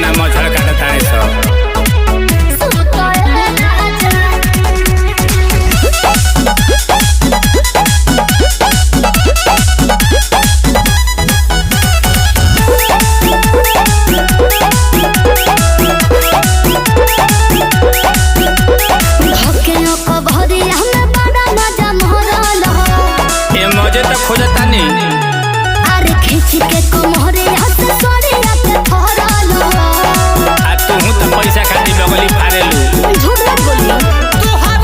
ना मछड़ काटत तारे सब। खोजता नहीं अरे खींच के कोमरे हाथ सोरिया के फोड़लो आ तू तो पैसा खाती बगली फारेलू झूठ मत बोली तोहार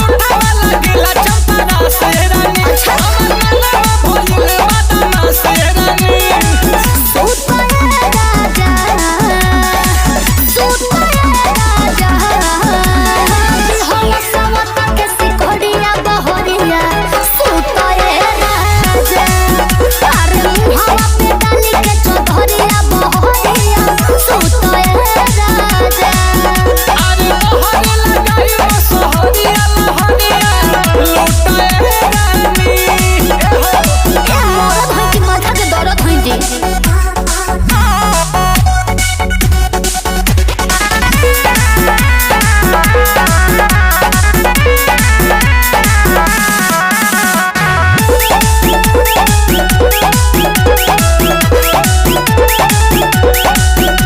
उठावा लगेला चंपरा से रानी अच्छा भोले बादाना से रानी सुतया राजा हम सवता के सिकोड़िया बहरिया सुतया राजा अरे मुहावा पे डाली के चौधरिया बहरिया सुतया राजा अरे बहरे लगाई सोहरिया लहरिया लुटाए रानी मोरा भाई की माथा के दर्द होई जी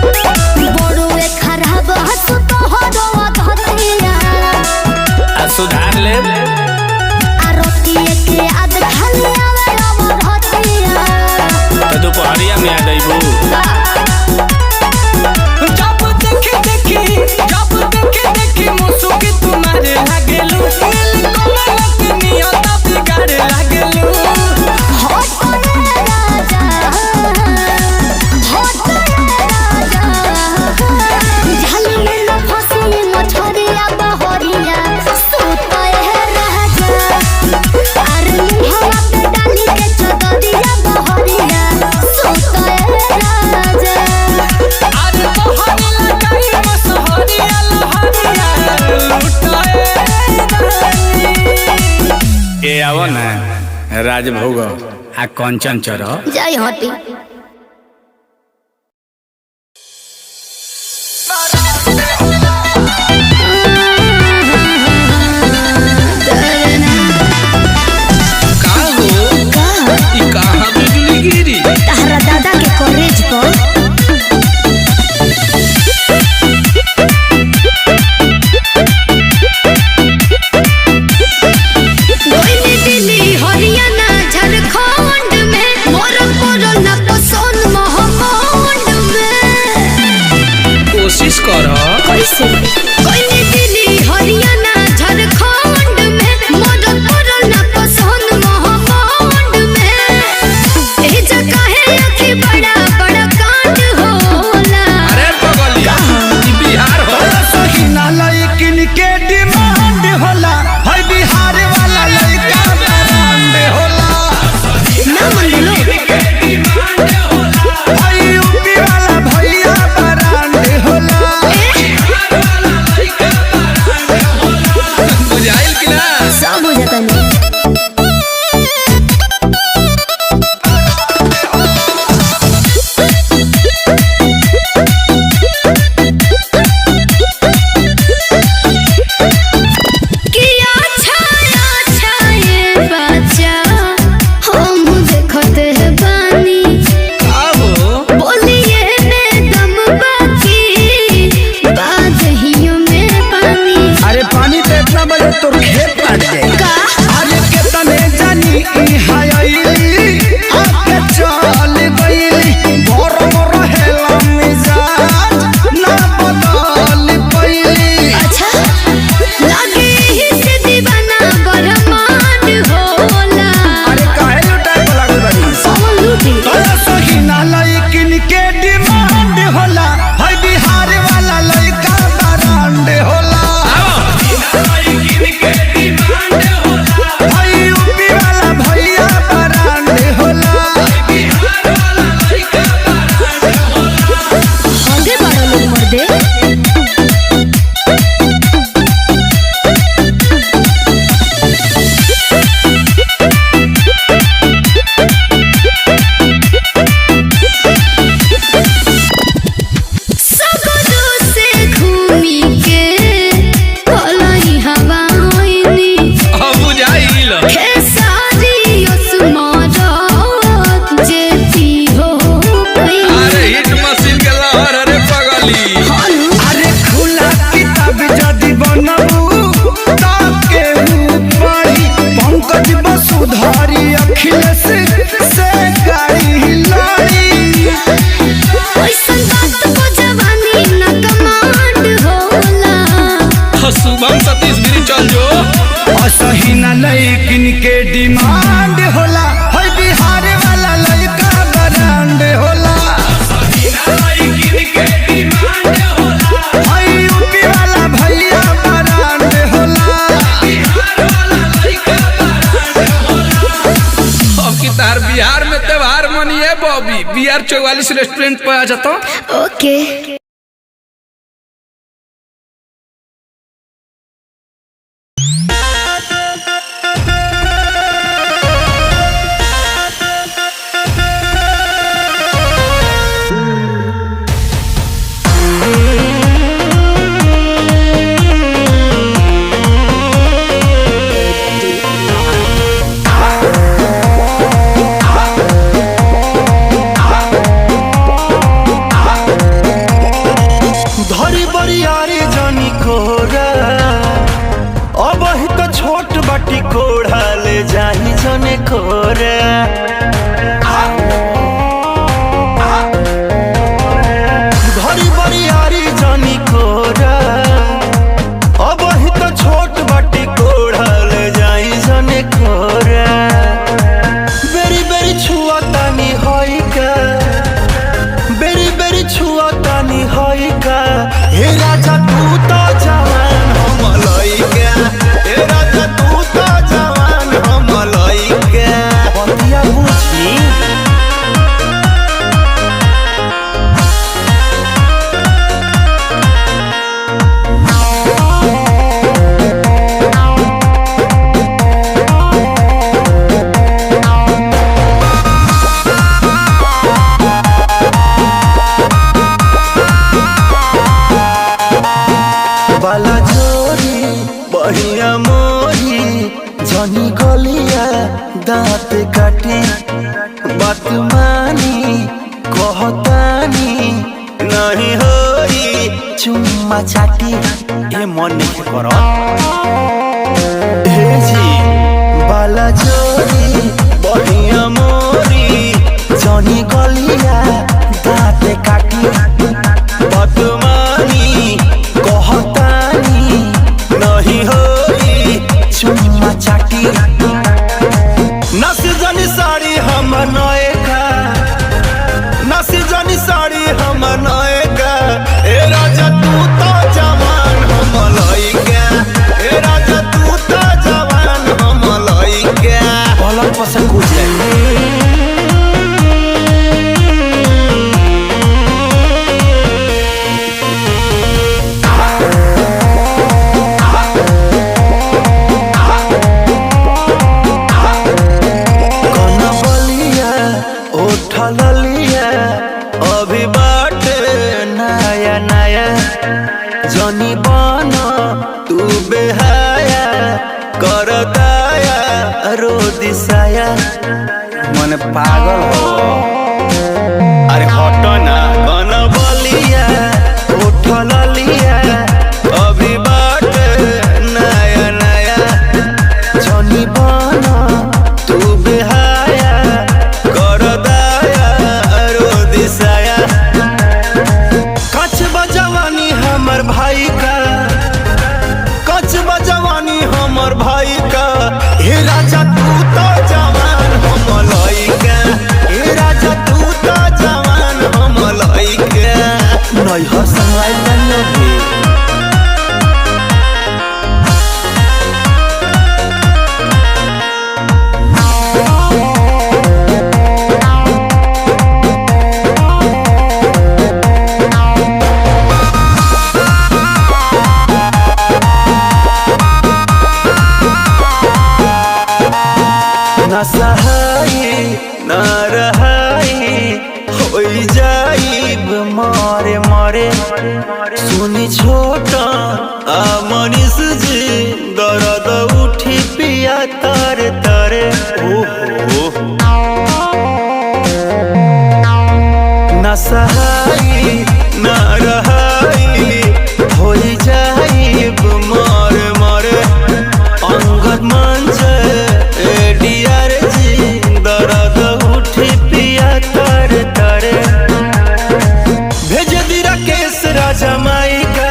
बड़ुए खराब हसु तो हरवा धतिया सुधार ले आरतीए के आद खाली आवे अमर हतिया तो दोपहरिया में आ जाइबू जब देखी मुसुकी तुम्हारे लागेलू नील कमल के नियत बिगाड़े लागेलू झाली में न फसी मछरिया बहरिया सुतए राजा अरे मुहावा पे डाली के चदरिया बहरिया सुतए राजा अरे बहरे लगाई सोहरिया लहरिया लुटाए रानी ए आवो ना राजभोग आ कंचन चर जय हटी तहरा दादा के कॉलेज पर कोई दिल्ली हरियाणा झारखंड में मोर कोरोना पसंद महामंड में कोशिश कर कैसे कोई दिल्ली हरियाणा झारखंड में मोर कोरोना पसंद महामंड में ए जगह है कि बड़ा बड़ा कांड होला अरे बगलिया ई बिहार हो सहीना लइकिन के डिमांड होला है बिहार वाला लइका ब्रांड होला ना मन लो है यूपी वाला भैया ब्रांड होला घर रे पगली। अरे खुला किताब जदि बनबू ताके पढ़ी पंकज वसुधारी अखिलेश से गाड़ी लड़ी। ओइसन बात को जवानी न कमांड होला। शुभम सतीश गिरी चल जो असही न लइकिन के डिमांड होला। है बिहार वाला लइका ब्रांड होला। है यूपी वाला भैया ब्रांड होला। अब की तार बिहार में त्योहार मनिए बॉबी। बिहार 44 रेस्टोरेंट पे आ जाता। ओके धरी बरियारी जानी कोरा अब ही तो छोट बाटी कोढ़ा ले जाही जने कोरा। धरी बरियारी जानी कोरा अब ही तो छोट बाटी कोढ़ा ले जाही जने कोरा। बेरी बेरी छुआ तानी होई का बेरी बेरी छुआ तानी होई का। हे राजा तू तो जवान हम लइका। हे राजा तू तो जवान हम लइका। बतिया बुझी बाला जोरी बढ़िया मोरी जनी गलिया दांत काटी। बात मानी कहतानी नहीं होई चुम्मा चाटी। ए मन नहीं करो हे जी बाला जोरी बढ़िया मोरी जनी गलिया दांत काटी। बात मानी कहतानी नहीं होई चुम्मा चाटी। नस जनी साड़ी हम नएगा नस जनी साड़ी हम नएगा। ए राजा तू तो जवान हम लइका। ए राजा तू तो जवान हम लइका। पलक पर से कूद जाए। ललिया अभी बाटे नया नया जनी बना तू बेहाया कर दाया रो दिसाया। मन पागल हो अरे हटो ना गन बलिया उठ ललिया अभी बाटे नया नया जनी बना तू बेहाया कर दाया रो दिसाया। कच बजवानी हमर भाई का कच बजवानी हमर भाई का। हे राजा तू तो जवान हम लइका। हे राजा तू तो जवान हम लइका। नहीं हंसवाई नहीं न सहाई न रहाई होई जाइब मारे मारे। सुनी छोटा मनीष जी दर्द उठी पिया तारे तारे। ओहो न सहाई राजा माई का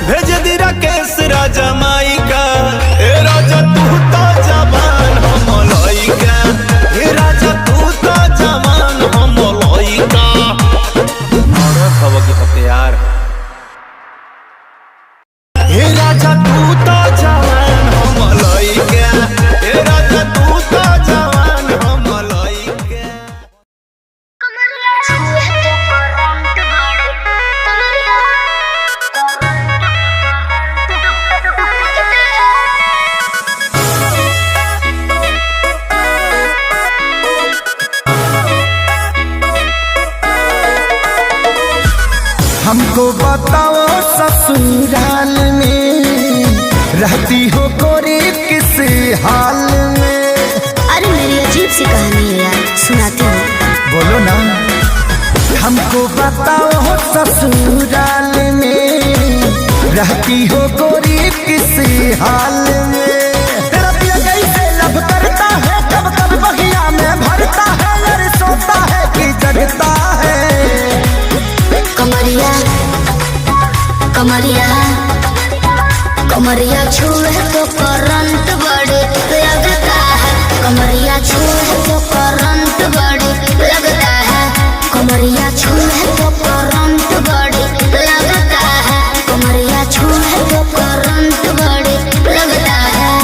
भेज दी राकेश राजा माई का ए राजा तू तो जवान हम लइका ए राजा तू तो जवान हम लइका और खबर के हथियार ए राजा तू तो जवान हम लइका ए राजा तू तो जवान हम लइका हमको बताओ ससुराल में रहती हो गोरी किस हाल में। अरे मेरी अजीब सी कहानी है यार, सुनाती हूँ। बोलो ना। हमको बताओ ससुराल में रहती हो गोरी किस हाल में। तेरा पिया कैसे लब करता है, कब कब बगिया में भरता है, अरे सोता है कि जगता है। कमरिया कमरिया कमरिया छुए तो करंट बड़े लगता है। कमरिया छुए तो करंट बड़े लगता है। कमरिया छुए तो करंट बड़े लगता है। कमरिया छुए तो करंट बड़े लगता है।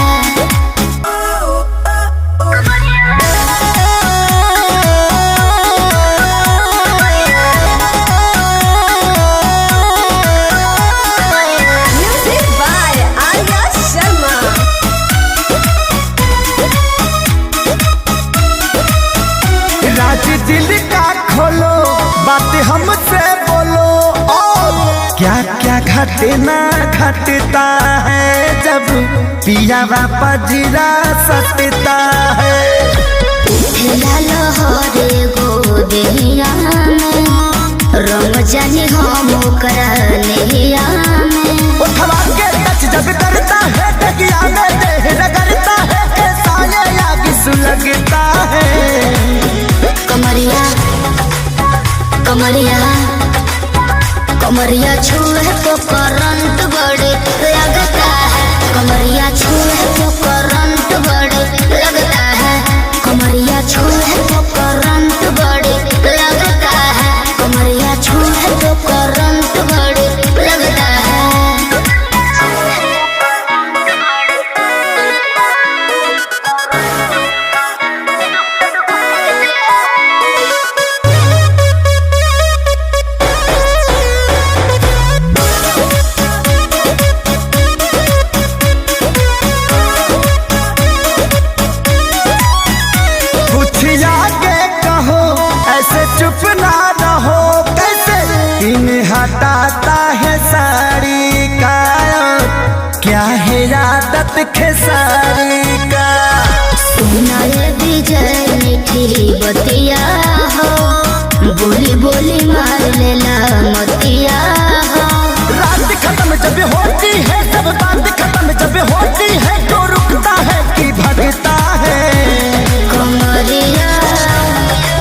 दिल का खोलो बात हमसे बोलो, और क्या क्या घटना घटता है जब पिया पजरा सटता है। लहरे गोदिया में रंग जाने हम करनिया में। उठवा के टच जब करता है टकिया में देह रगड़ता है, कैसा ये आग सुलगता है। कमरिया कमरिया कमरिया छुए तो करंट बड़े लगता है। कमरिया छुए तो करंट बड़े लगता है। कमरिया छुए तो करंट बड़े लगता है। कमरिया छुए तो करंट बड़े लगता है। चुप ना रहो, कैसे इन हटाता है साड़ी का, क्या है आदत खेसारी का। सुना ये विजय मीठी बतिया हो, बोली बोली मार लेला मतिया हो। रात खत्म जब होती है, सब बात खत्म जब होती है, तो रुकता है कि भगता है। कमरिया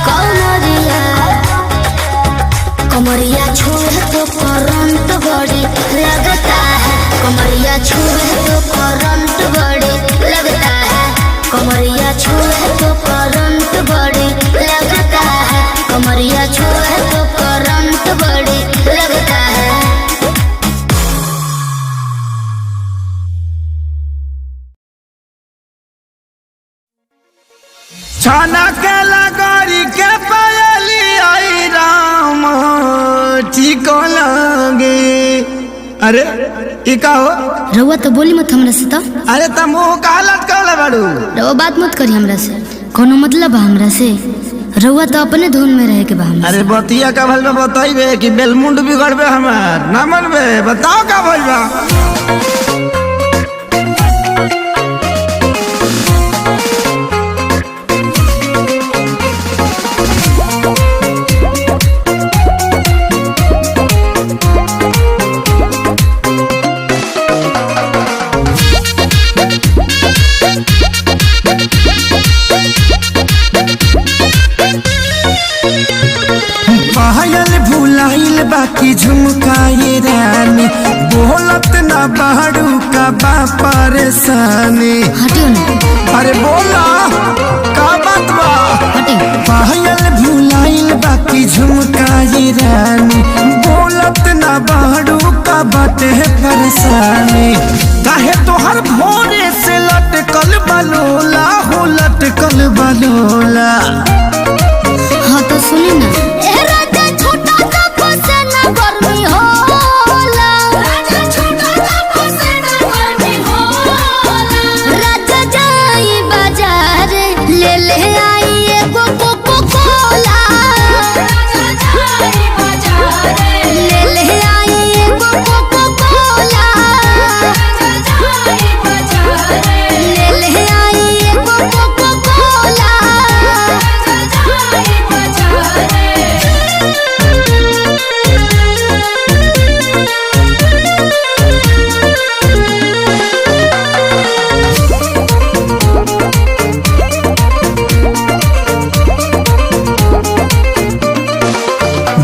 कमरिया कमरिया छुए तो करंट बड़ी लगता है। कमरिया छुए तो करंट बड़ी लगता है। कमरिया छुए तो करंट बड़ी लगता है। कमरिया छुए तो करंट बड़ी लगता है। छाना के लगारी के पायली आई राम ठीक लगे। अरे ई का हो? रउआ तो बोली मत हमरा से। तो अरे त मुंह कालत काले बाड़ू। रउआ बात मत करी हमरा से, कोनो मतलब बा हमरा से? रउआ तो अपने धुन में रहे के बा हमरा से। अरे बतिया का भल में बताइबे कि बेलमुंड बिगड़बे हमार ना मनबे? बताओ का भइल बा। पायल भुलाइल बा बाकी झुमकाए रानी बोलत ना बाड़ू का बा परेशानी। हटियो ना। अरे बोला का बात बा? हटियो। पायल भुलाइल बाकी झुमकाए रानी बोलत ना बाड़ू का बाटे परेशानी। काहे तोहर भोरे से लटकल बलोला हो लटकल बलोला। हाँ तो सुनी ना।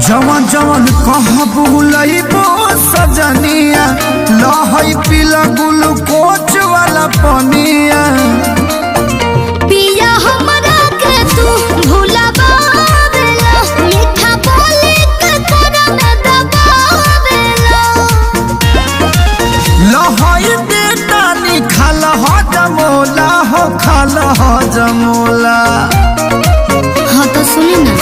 जवन जवन कहाँ बुलइबो सजनिया लहई पीला ग्लूकोच वाला पनिया। पिया हमरा के तू भुलावेला मीठा बोली के तोरा में दबावेला। लहई बेटा नी खाल हो जमोला हो खाल हो जमोला। हाँ तो सुनी ना।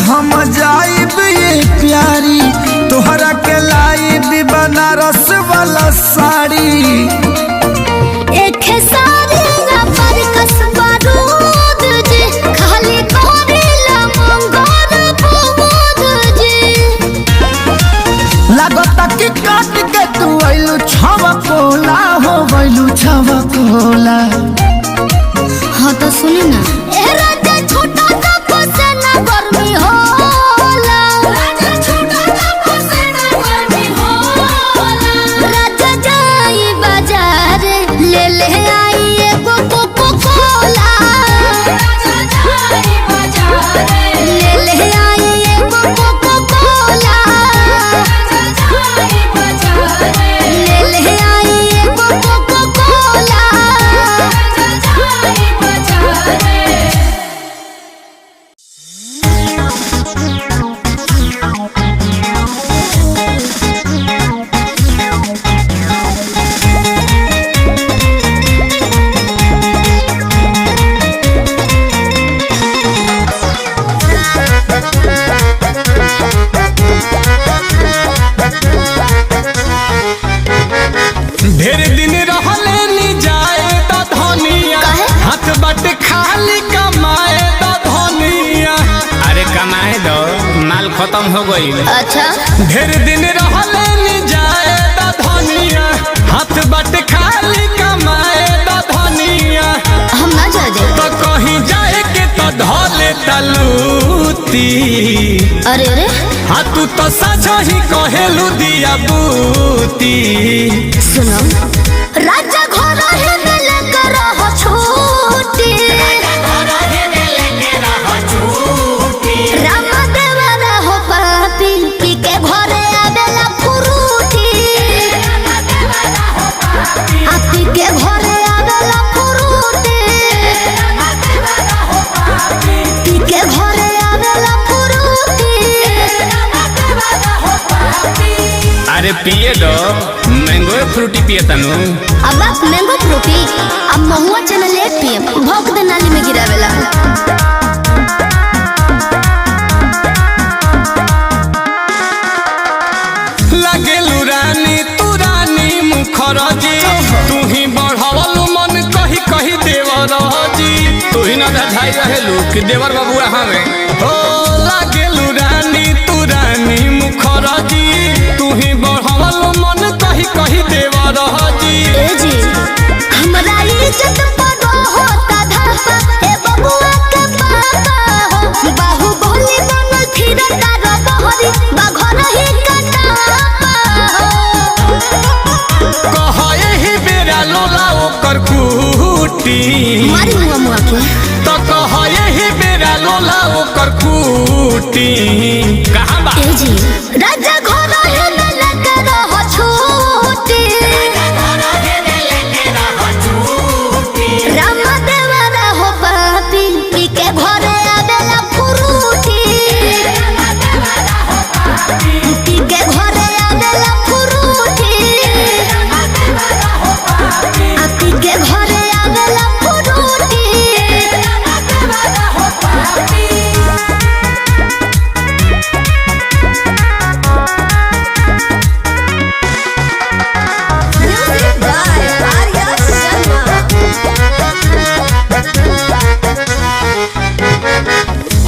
हम जाइब ये प्यारी तोहरा के लाइब बनारस वाला साड़ी। एक साड़ी ना पर कसबा दूध जी खाली कोरेला मंगोर बुबूद जी। लागता कि काट के तू आइलू छवा कोला हो गइलू छवा कोला। हाँ तो सुनी ना। छोटा खत्म हो गई। अच्छा ढेर दिन रहले नी जाए दा धनिया हाथ बट खाली कमाए दा धनिया। हम ना जा दे तो कहीं जाए के तो धोले तलूती। अरे अरे हाँ तू तो सच ही कहेलू दिया बूती। सुनो राजा घर है मिले करो छूटी राम देवरा हो पापी पी के घरे आवेला फ्रूटी। आपी के घरे आवेला फ्रूटी पी के घरे आवेला अरे पिए दो मैंगो फ्रूटी पिए तनु। अब आप मैंगो फ्रूटी अब महुआ चना ले पिए भोग दे नाली में गिरावेला। लागेलू रानी तू रानी मुखरजी तू ही बढ़वलू मन कही कही देवर जी तू ही ना धाई रहेलू कि देवर बाबू हमें हो लागेलू रानी तू रानी मुखरजी तू ही बढ़वलू मन कही कही देवर जी। ए जी हमरा इज्जत पदो होता धापा ए बबुआ के पापा हो बाहु बोली बनल फिर तार बहरी बा घर ही कटापा हो। कहे ही बेरा लोला ओकर कुटी मारी मुआ मुआ के तो कहे ही बेरा लोला ओकर कुटी। कहाँ बा ए जी राजा घर है न लग रहो छूटी रामा देवरा हो पापी पी के घरे आवेला फ्रूटी पी के घरे आवेला फ्रूटी आ पी के घरे आवेला फ्रूटी।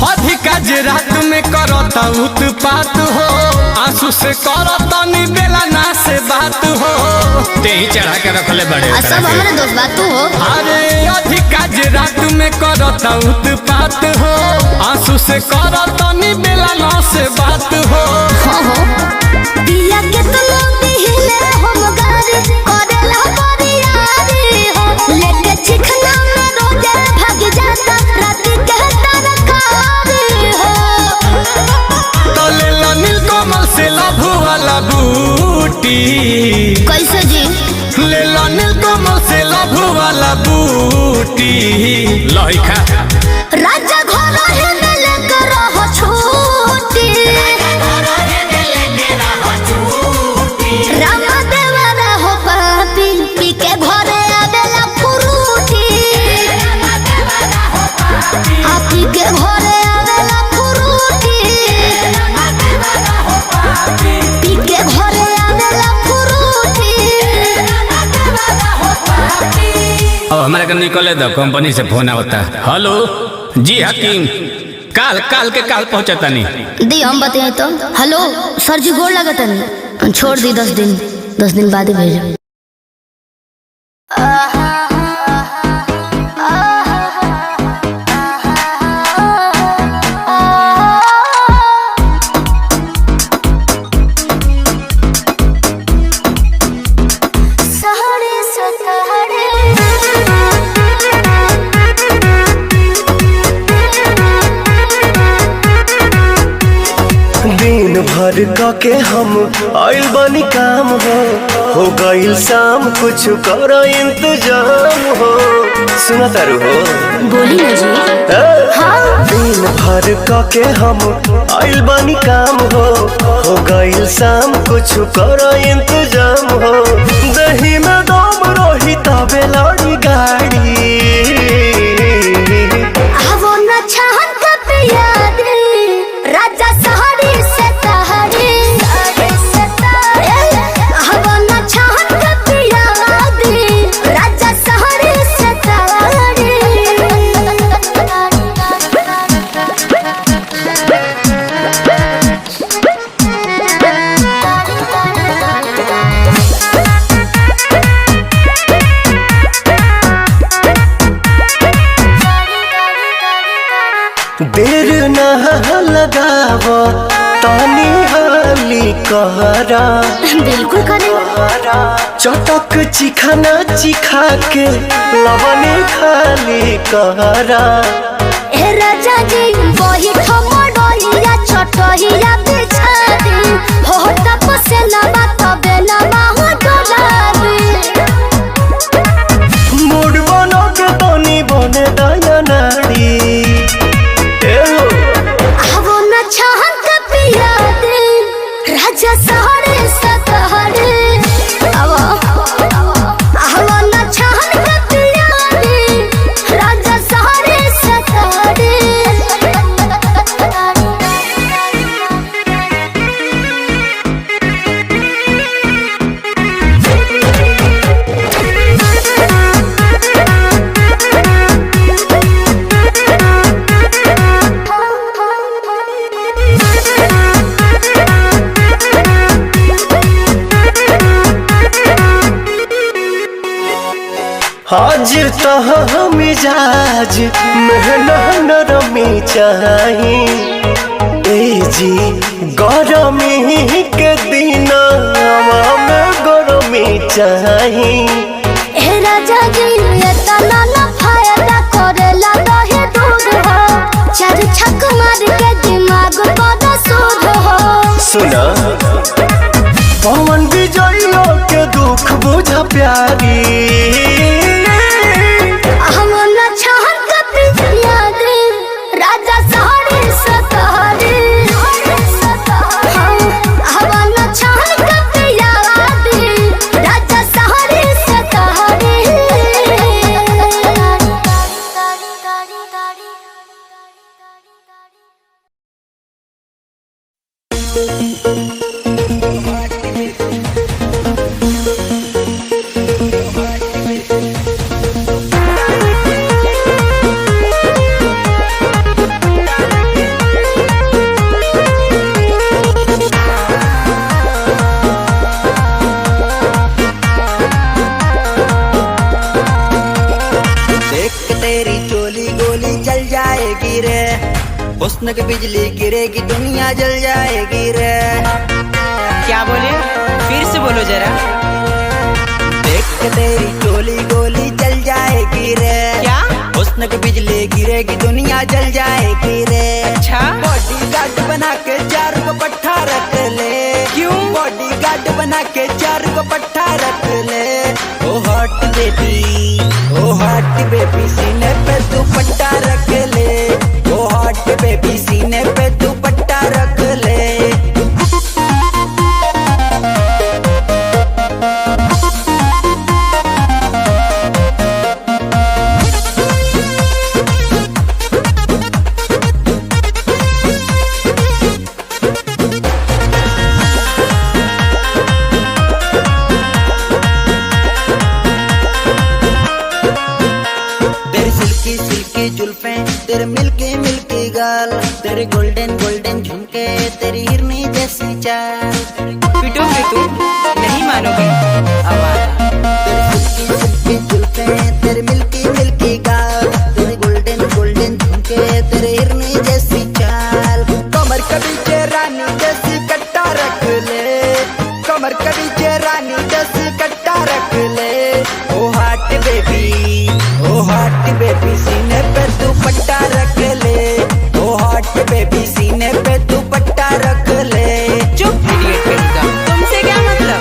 अधिका जे रात में करता उत्पात हो आंसू से करता नी बेला ना से बात हो। ते ही चढ़ा के रखले बड़े आ सब हमारे दोस्त बात तू हो अरे अधिका जे रात में करता उत्पात हो आंसू से करता नी बेला ना से बात हो। पिया के तो लोंदी हिले हम गारी करेला परियारी हो लेके चिखना में रोजे भाग जाता रात के तरकारी हो। तले नील कमल से लभु वाला बूटी कैसे जी ले नील कमल से लभु वाला बूटी लही खा राजा घर है न लेकर रहो छूटी रामा देवरा हो पापी पी के घरे आवेला फ्रूटी आ पी के घरे आवेला फ्रूटी पी के घरे आवेला फ्रूटी। अब हमारे का निकले दो कंपनी से फोन आवता। हेलो जी हकीम काल काल के काल पहुँचता नहीं दी हम बताए तो हेलो सर जी गोड़ लगता नहीं छोड़ दी 10 दिन बाद ही भेजो। दिन भर के हम आइल बनी काम हो गइल शाम कुछ कर इंतजाम हो सुना तारू हो बोली ना जी दिन भर के हम आइल बनी काम हो गइल शाम कुछ कर इंतजाम हो दही में दम रही तबे लड़ी गाड़ी वो न चाहत का प्याद राजा सहारी से तहारी वो न चाहत का प्याद राजा सहारी से तहारी। देर न लगाव तानी हाली कहरा बिल्कुल करे चटक चिखाना चिखा के लवने खाली कहरा ए राजा जी वही ठमड़ोइया छटहिया बिछा दी हो तपसे लबा तबे लबा हो डोलाबी मूड बनो के तनी बने दया नाड़ी वो न चाहत पिया दे राजा सहारे सतह आज तो मिजाज मेहना नरमी चाही ए जी गरमी के दिन में गरमी चाही ए राजा जी ये तना ना फायदा करेला दहे दूध हो चार छक मार के दिमाग बड़ा सूद हो सुना पवन विजयो के दुख बुझा प्यारी हम न चाहत कभी याद राजा सहारे सतारे हम न चाहत कभी याद राजा सहारे सतारे हुस्न की बिजली गिरेगी दुनिया जल जाएगी रे। क्या बोले फिर से बोलो जरा। देख के तेरी चोली गोली जल जाएगी रे। क्या हुस्न की बिजली गिरेगी दुनिया जल जाएगी रे। अच्छा बॉडी गार्ड बना के चार को पट्टा रख ले। क्यों बॉडी गार्ड बना के चार को पट्टा रख ले। ओ हॉट बेबी सीने पे तू पट्टा रख ले। ओ हॉट बेबी सीने पे तू पट्टा रख ले। तेरे मिल्की मिल्की गाल, तेरे गोल्डन गोल्डन झुमके, तेरी हिरनी जैसी चाल। पिटोगे तू नहीं मानोगे आवारा। तेरी सिल्की सिल्की जुल्फें, तेरे मिल्की मिल्की गाल, तेरे गोल्डन गोल्डन झुमके, तेरे हिरनी जैसी चाल। कमर कभी रानी जैसी कट्टा रख ले। कमर कभी रानी जैसी कट्टा रख ले। ओ हाट बेबी सीने पे तू पट्टा रख ले। ओ हॉट बेबी सीने पे तू पट्टा रख ले। चुप इडियट कहेगा, तुमसे क्या मतलब।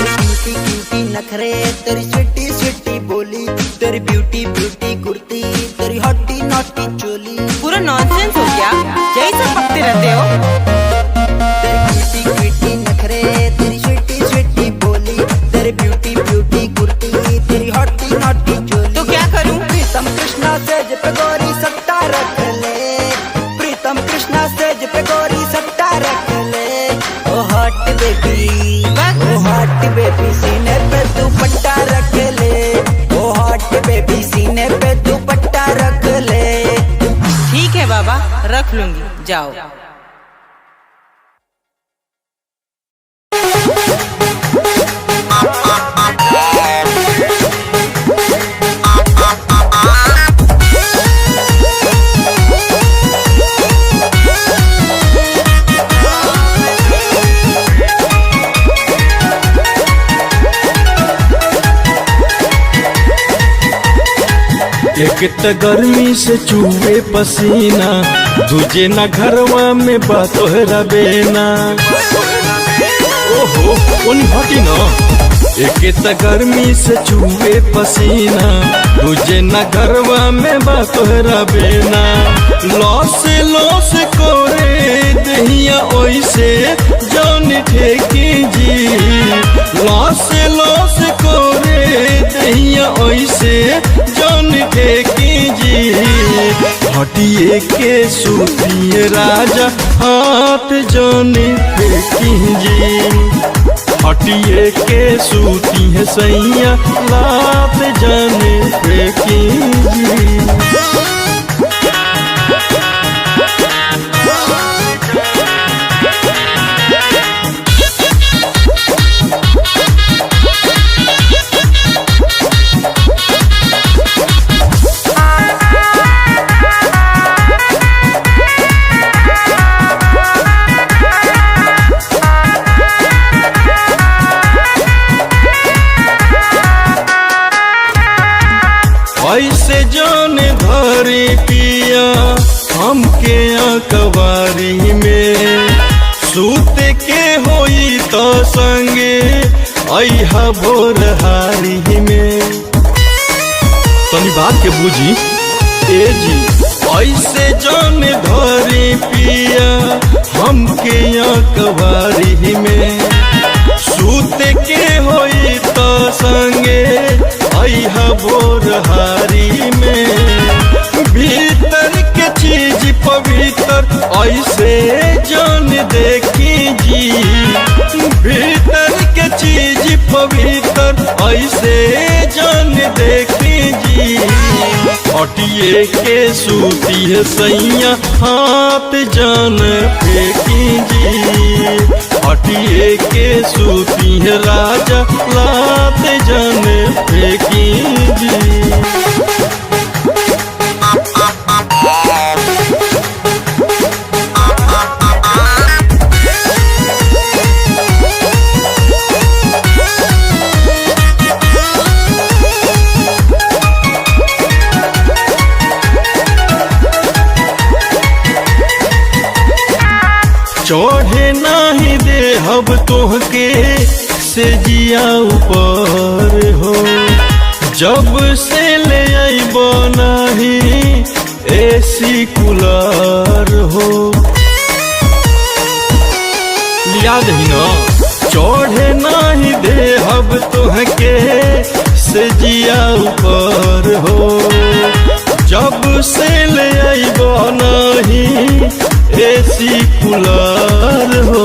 तेरी क्यूटी नखरे, तेरी स्वीटी स्वीटी बोली, तेरी ब्यूटी ब्यूटी कुर्ती, तेरी हॉटी नॉटी चोली। पूरा नॉनसेंस हो गया, यही सब पकते रहते हो। तेरी क्यूटी नखरे, तेरी स्वीटी स्वीटी बोली, तेरी ब्यूटी ब्यूटी कुर्ती, तेरी हॉटी नॉटी चोली। तो क्या करूं? प्रीतम कृष्णा सेज पे गोरी सट्टा रख ले। प्रीतम कृष्णा सेज पे गोरी सट्टा रख ले। ओ हॉट बेबी सीने पे तू पट्टा रख ले। ओ हॉट बेबी सीने पे तू पट्टा रख ले। ठीक है बाबा, रख लूंगी, जाओ। एक त गर्मी से चूहे पसीना, दूजे ना घरवा में बातोहरा बेना। ओहो उन हटी ना। एक त गर्मी से चूहे पसीना, दूजे ना घरवा में बातोहरा बेना। लॉस कोरे दहिया ओइसे जौन ठेकी जी। लॉस कोरे दहिया ओइसे जौन ठेकी जी। हटिए के सूतिए राजा हाथ जौन फेंकी जी। हटिए के सूती है सैया लात जाने फेंकी जी। ऐसे जाने धरे पिया हमके अकबारी में सूते के होई तो संगे अहा भोरहारी में। तनी बात के बुझी ए जी, ऐसे जाने धरे पिया हमके अकबारी में सूते के होई तो संगे अहा भोरहारी में। भीतर के चीज पवित्र ऐसे जान देखी जी, भीतर के चीज पवित्र ऐसे जान देखी जी। हटिए के सूती है सैया हाथ जान फेंकी जी। हटिए के सूती है राजा लात जान फेंकी जी। चढ़े नाही दे हब तोहके से जिया ऊपर हो, जब से ले आइब नाही एसी कूलर हो। लिया दही ना चढ़े नाही दे हब तोहके से जिया ऊपर हो, जब से ले आइब नाही एसी कूलर हो।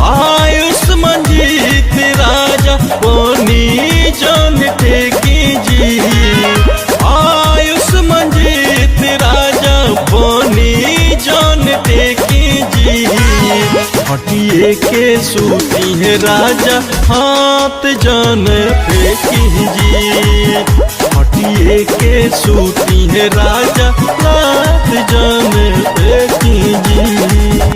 आयुष्मान जीत राजा पानी जान टेकी जी। आयुष्मान जीत राजा पानी जान टेकी जी। हटिए के सूती है राजा हाथ जान फेंकी जी। हटिए के सूती है राजा हाथ जान फेंकी जी।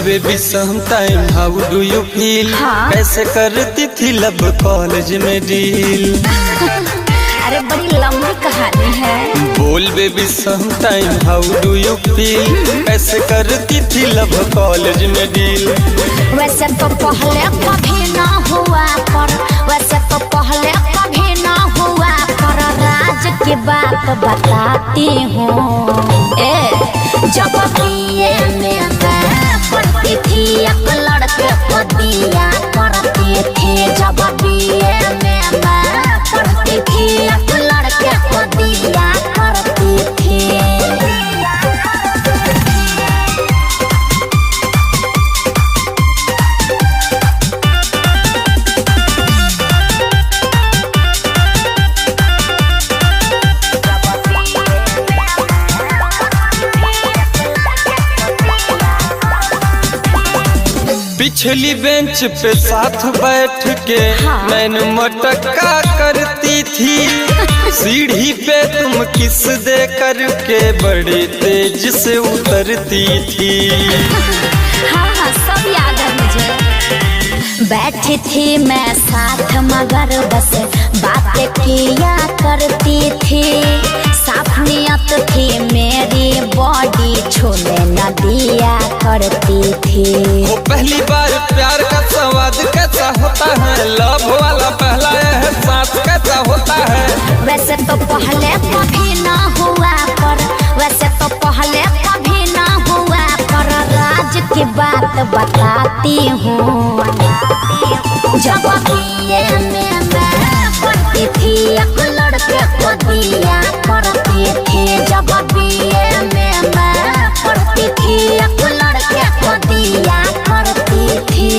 Baby some time how do you feel, कैसे करती थी लब कॉलेज में डील। अरे बड़ी लंबी कहानी है। बोल baby some time how do you feel, कैसे करती थी लब कॉलेज में डील। वैसे तो पहले कभी ना हुआ पर, वैसे तो पहले कभी ना हुआ पर, राज की बात बताती हूँ। जब बीए में पढ़ती थी एक लड़के को दिया करती थी। जब बीए में मैं पढ़ती थी एक लड़के को दिया करती थी। पिछली बेंच पे साथ बैठ के नैन मटका करती थी। सीढ़ी पे तुम किस दे करके बड़े तेज से उतरती थी। हाँ सब याद है मुझे। बैठी थी मैं साथ मगर बस बातें किया करती थी। साफ नियत थी मेरी बॉडी छूने न दिया करती थी। वो पहली बार प्यार का स्वाद कैसा होता है, लव वाला पहला एहसास कैसा होता है। वैसे तो पहले कभी ना हुआ पर, की बात बताती हूँ। जब बीए में मैं पढ़ती थी एक लड़के को दिया करती थी। जब बीए में मैं पढ़ती थी एक लड़के को दिया करती थी।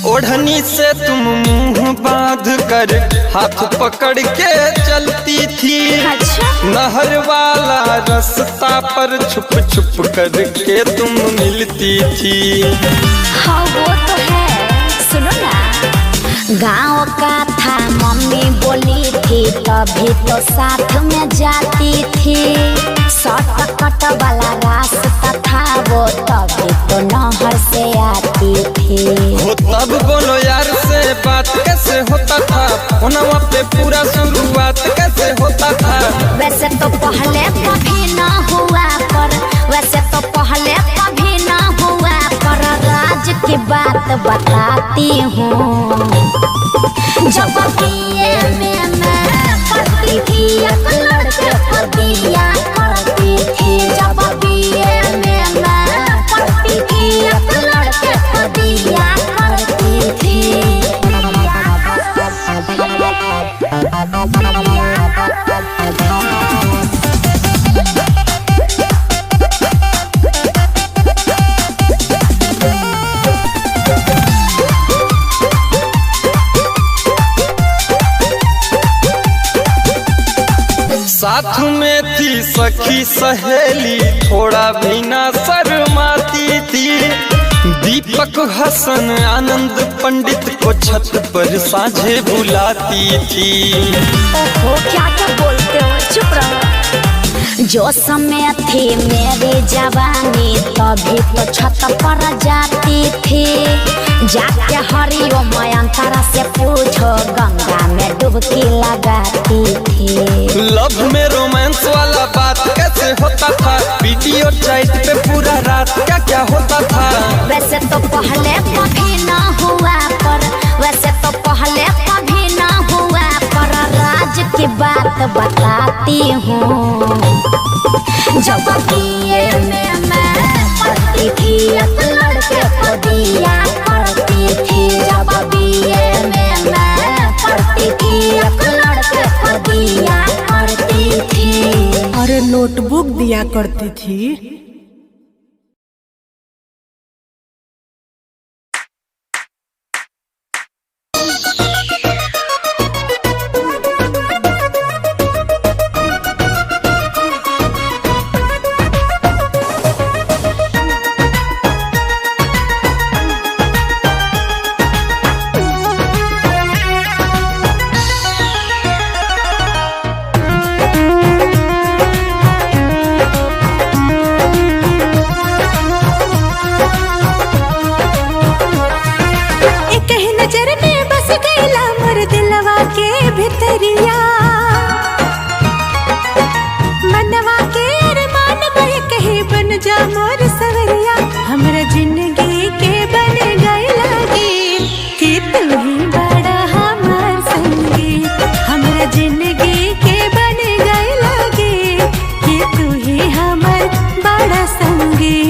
ओढ़नी से तुम मुंह बांध कर हाथ पकड़ के चलती थी। नहर वाला रास्ता पर छुप छुप कर के तुम मिलती थी। हाँ वो तो है, सुनो ना। गाँव का था मम्मी बोली थी तभी तो साथ में जाती थी। शॉर्टकट वाला रास्ता था वो तभी तो नहर से आती थी। हो तब बोलो यार से बात कैसे होता था, फोनवा पे पूरा शुरुआत कैसे होता था। वैसे तो पहले कभी ना हुआ पर, वैसे तो पहले कभी ना हुआ पर राज की बात बताती हूँ। जब बीए में मैं पढ़ती थी एक लड़के को दिया करती थी। जब बीए में मैं पढ़ती थी एक लड़के को दिया करती थी। साथ में थी सखी सहेली थोड़ा भी ना शर्माती थी। दीपक हसन आनंद पंडित को छत पर साझे बुलाती थी। ओहो क्या क्या बोलते हो, चुप रहो। जो समय थी मेरी जवानी तभी तो छत पर जाती थी। जाके हरिओम अंतरा से पूछो गंगा में डुबकी लगाती थी। लव में रोमांस वाला बात कैसे होता था, वीडियो चैट पे पूरा रात क्या क्या होता था। वैसे तो पहले कभी ना हुआ पर, वैसे तो पहले कभी ना हुआ पर राज की बात बताती हूँ। जब बीए में मैं पढ़ती थी एक लड़के को दिया करती थी। जब बीए में मैं पढ़ती थी एक लड़के को दिया करती थी। अरे नोटबुक दिया करती थी। मनवा के अरमान बह कहीं बन जा मोर सवरिया। हमरा जिंदगी के बन गई लगी कि तू ही बड़ा हमार संगी। हमरा जिंदगी के बन गई लगी कि तू ही हमार बड़ा संगी।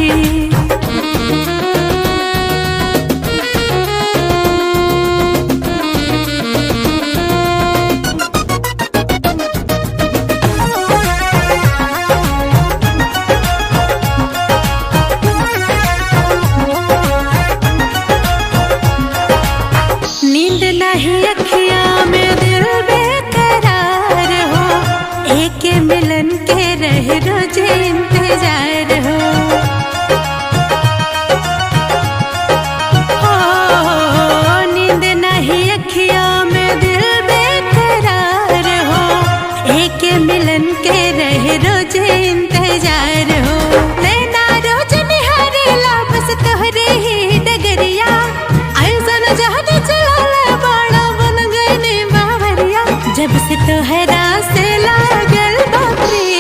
मिलन के रह रोज इंतजार हो। नींद नहीं अखियों में दिल बेकरार हो। एक मिलन के रह रोज इंतजार हो। नैना रोज निहारेला बस तोहरे ही डगरिया। ऐसन जहर चला बड़ा बन गए बावरिया। जब से तोहरा से लागल बापरी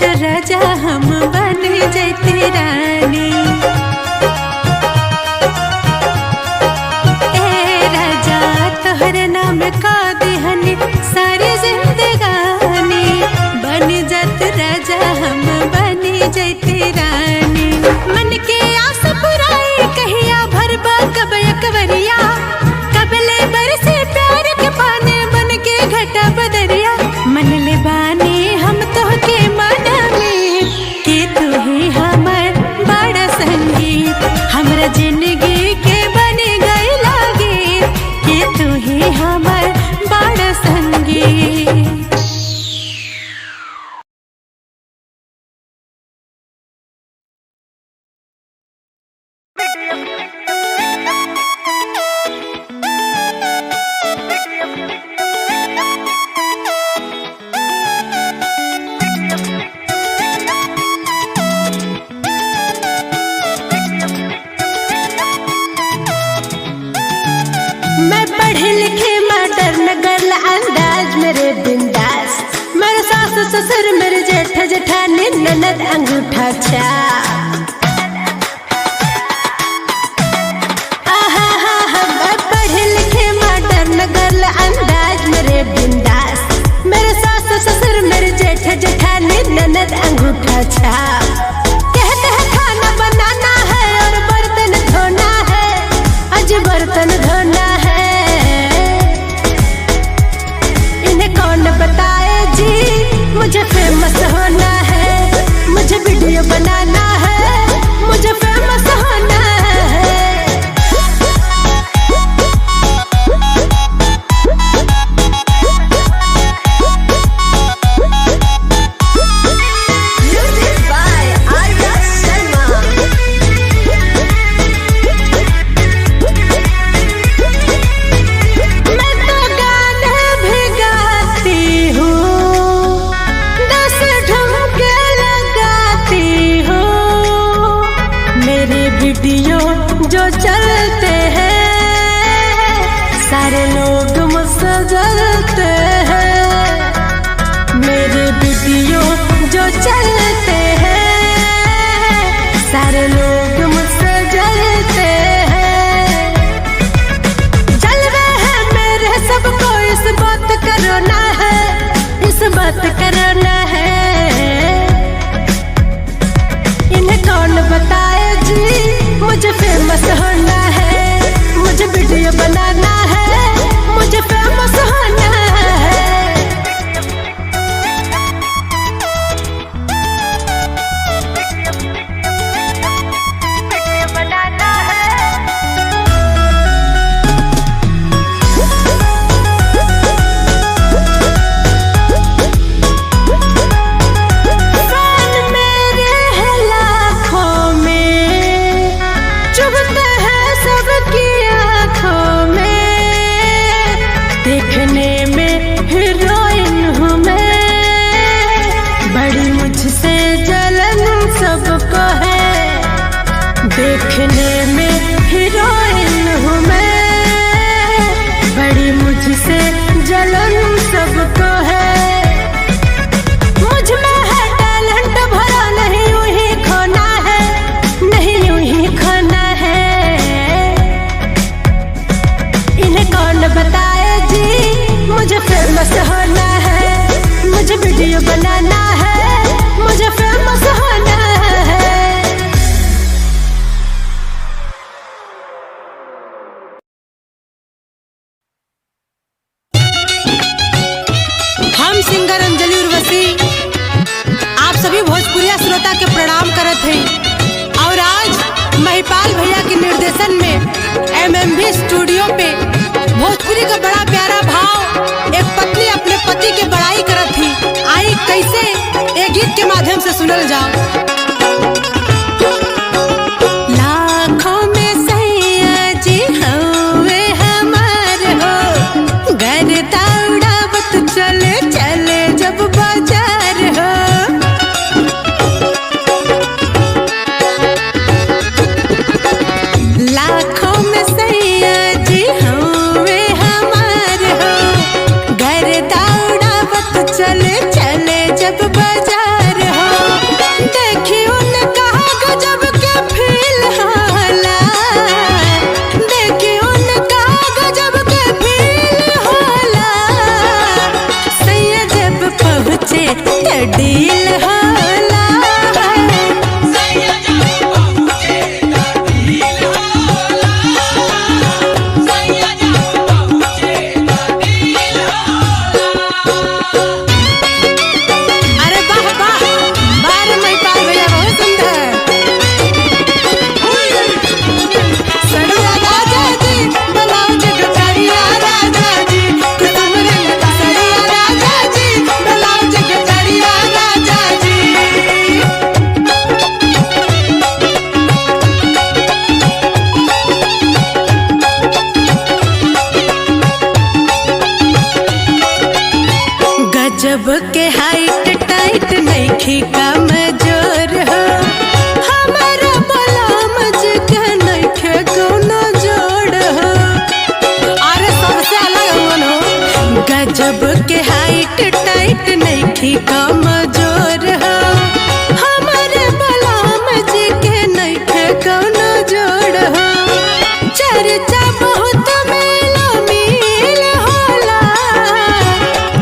तो राजा हम बन जैते रानी। ए राजा तोहरे नाम का दिहनी सारी जिंदगानी, बन जात राजा हम बन जैते रानी। मन के आस पुराई कहिया भरबा कब अकबरिया, कबले बरसे प्यार के पाने बन के घटा बदरिया। मन ले बानी हम तोहके मनावे कि तू ही हमर बड़ा संगीत, हमरा जिंदगी के बन गई लागे कि तू ही हमर बड़ा संगीत। मैं पढ़े लिखे मॉडर्न गर्ल अंदाज मेरे बिंदास, मेरे सास ससुर मेरे जेठ जेठानी ननद अंगूठा छाप। मैं पढ़े लिखे मॉडर्न गर्ल अंदाज मेरे बिंदास, मेरे सास ससुर मेरे जेठ जेठानी ननद अंगूठा छाप। कहते हैं खाना बनाना है और बर्तन धोना है, आज बर्तन धोना है। इन्हें कौन बताए जी मुझे फेमस होना है, मुझे वीडियो बनाना है, मुझे फेमस होना है। वीडियो जो चलते हैं सारे लोग मुझसे जलते हैं, मेरे वीडियो जो चलते हैं सारे लोग मुझसे जलते हैं। जल रहे हैं मेरे सबको इस बात करना है, इस बात करना है। इन्हें कौन बताए जी मुझे फेमस होना है, मुझे वीडियो बनाना है, मुझे फेमस होना है। वीडियो बनाना है। फैन मेरे हैं लाखों में, चुभते हैं सबकी आँखों में, देखने में हीरोइन हूँ मैं, बड़ी मुझसे जलन सबको है, देखने में हीरोइन हूँ मैं, बड़ी मुझसे जलन सबको है। मुझ में है टैलेंट भरा, नहीं यूं ही खोना है, नहीं यूं ही खोना है। इन्हें कौन बताए जी मुझे फेमस होना है, मुझे वीडियो बनाना है, मुझे फेमस होना है। हम सिंगर अंजलि उर्वशी आप सभी भोजपुरिया श्रोता के प्रणाम करत हैं। और आज महिपाल भैया के निर्देशन में MMV स्टूडियो पे भोजपुरी का बड़ा प्यारा भाव एक पत्नी अपने पति के बड़ाई करत थी। आई कैसे एक गीत के माध्यम से सुनल जाओ। लाखों में सैया जी हवे हमार हो, घर दौड़ावत चले चले जब बाजार हो। लाखों में सैया जी हवे हमार हो, घर दौड़ावत चले चले जब बाजार हो। ते डील होला अरे वाह वाह बार मैं पार भैया बहुत सुंदर सड़िया राजा जी ब्लाउज गठरिया राजा जी कुतुम रंग का सड़िया राजा जी ब्लाउज गठरिया राजा जी गजब के हाइट टाइट नइखी कमजोर हो हमारा बलाम के नइखे कोनो जोड़ हो अरे सबसे अलग मन हो गजब के हाइट टाइट नइखी कमजोर हो हमारे बलाम के नइखे कोनो जोड़ हो चर्चा बहुत मेला मिल होला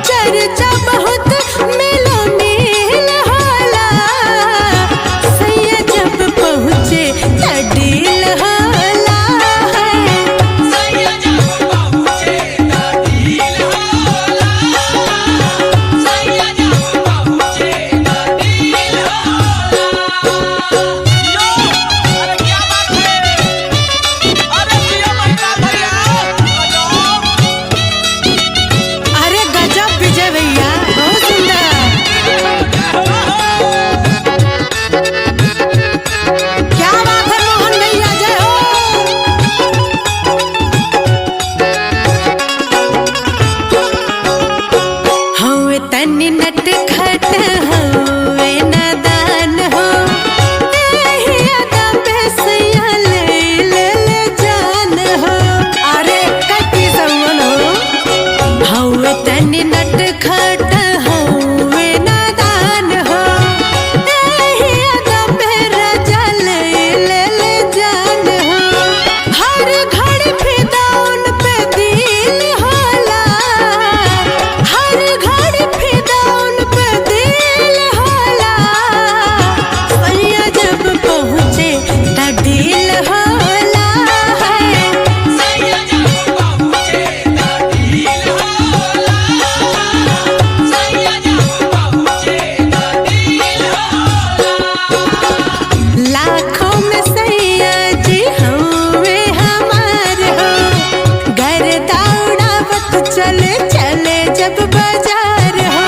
चर्चा बहुत मेला मिल होला सैया जब पहुँचे त डील होला अरे गजब विजय भैया बहुत सुंदर क्या बात है मोहन भैया जय हो हवे तनी नट खट हवे नादान हो एही अदा पे सैया ले ले ले जान हो अरे कति समन हो हवे तनी नट खट हवे नादान हो एही अदा पे राजा ले ले ले जान हो हर घड़ी फिदा उन पे दिल होला हर घड़ी फिदा उन पे दिल होला सैया जब पहुँचे त डील होला लाखों में सैया जी हवे हमार हो घर दौड़ावत चले चले जब बाजार हो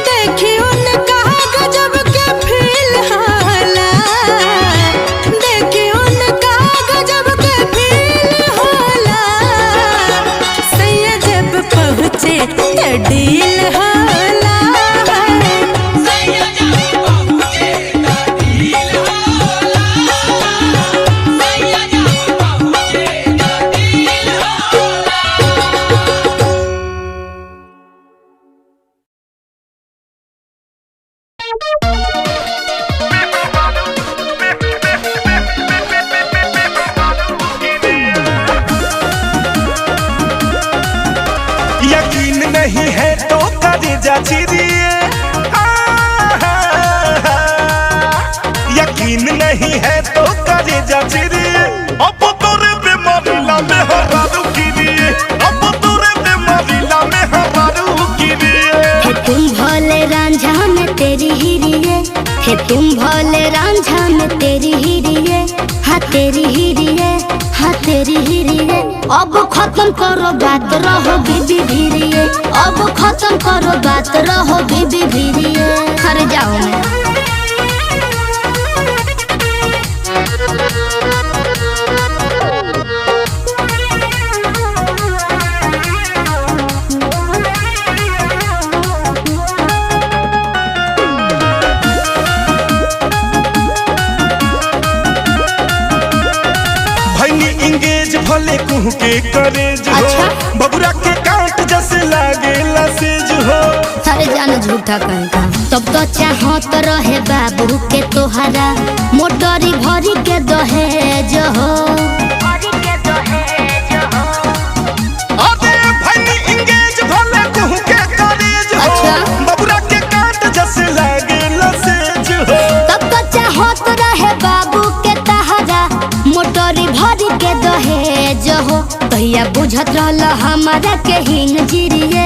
देखी उनका गजब के फील होला देखी उनका गजब के फील होला सैया जब पहुँचे त डील होला यकीन नहीं है तो कलेजा चिरिए यकीन नहीं है तो कलेजा चिरिए अब तोरे बेमारिला में हरारू गिरिए अब तोरे बेमारिला में हरारू गिरिए हे तुम भोले रांझा में तेरी हिरिए हे तुम भोले रांझा में तेरी हिरिए हाँ तेरी हिरिए हाँ तेरी हिरिए अब खत्म करो बात रहो बीबी भीरिए अब खत्म करो बात रहो बीबी भीरिए हर जाओ मैं इंगेज भले कुह के करेज हो बबुरा के कांट जैसे लागेला सेज हो सारे जान झूठा कहेगा तब तो चाहत रहे बाबू के तोहरा मोटरी भरी के दहेज हो अरे भाई इंगेज भले कुह के करेज हो बबुरा के कांट बुझत रहल हमारा के हिंग जीरिए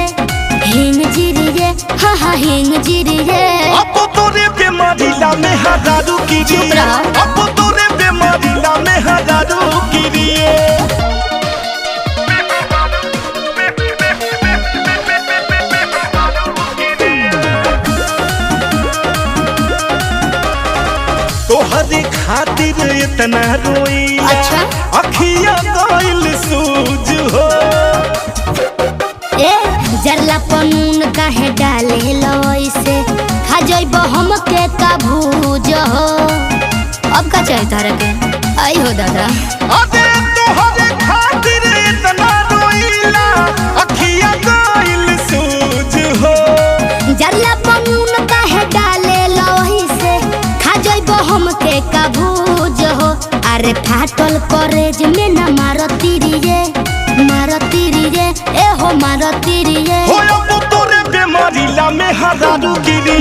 हाँ हाँ हिंग जीरिए। अब तोरे बेमारीला में हजारू की चुप रह। अब तोरे बेमारीला में हजारू की तोहरे खातिर इतना रोई। अच्छा अखिया गइल सूज हो। ए जरला पनून काहे डाले लइसे खा जइब हमके का भूज हो। अब का चाहे तारा के आई हो दादा। अबे तोहरे खातिर इतना रोईला अखिया गइल सूज हो। जरला पनून काहे डाले लइसे खा जइब हमके का भूज हो। अरे फाटल करेज में न मारती रे ए हो मारती रे। हो अब तोरे बेमारीला में हजारू गिरी।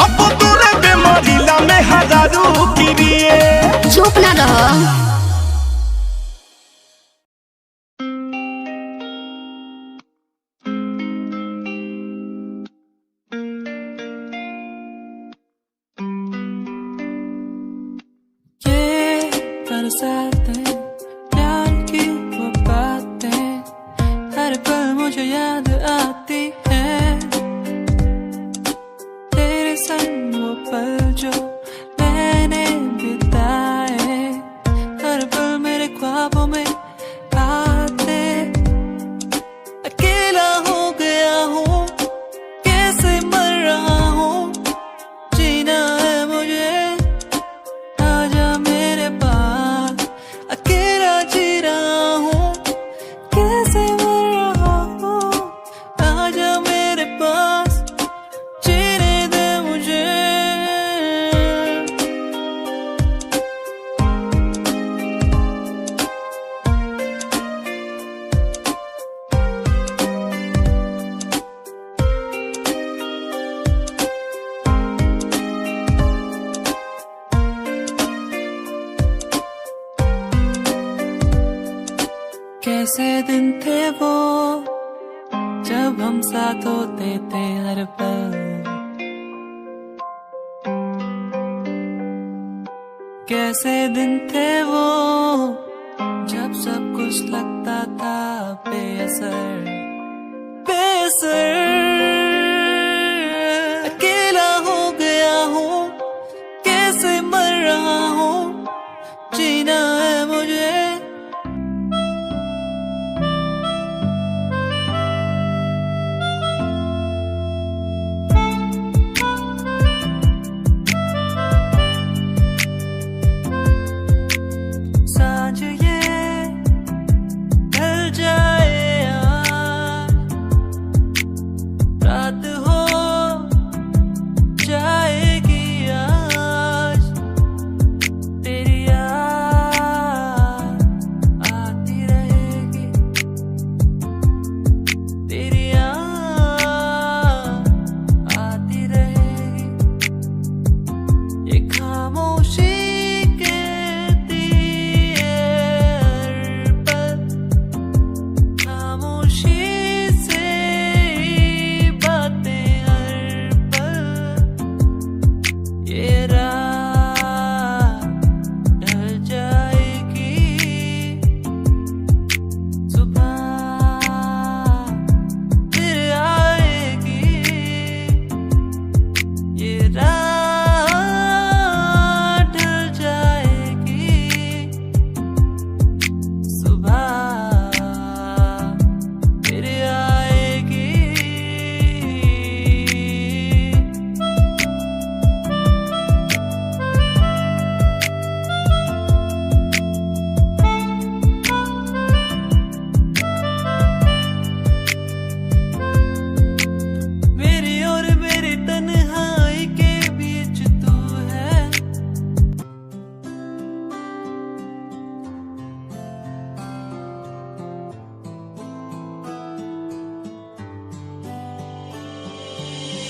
अब तोरे बेमारीला में हजारू गिरी। चुप ना रहो। प्यार की वो बातें हर पल मुझे याद आती है। तेरे संग वो पल जो मैंने बिताए हर पल मेरे ख्वाबों में आते। अकेला हो गया हूँ कैसे मर रहा हूँ जीना है मुझे आजा मेरे पास। अकेला जी रहा हूँ कैसे मर रहा हूँ आजा मेरे पास जीने दे मुझे। कैसे दिन थे वो जब हम साथ होते थे हर पल। कैसे दिन थे वो जब सब कुछ लगता था बेअसर। अकेला हो गया हूँ कैसे मर रहा हूँ जीना है मुझे। सांझ ये ढल जाए आज रात हो जाएगी आज तेरी याद आती रहेगी तेरी याद आती रहेगी। ये खामोशी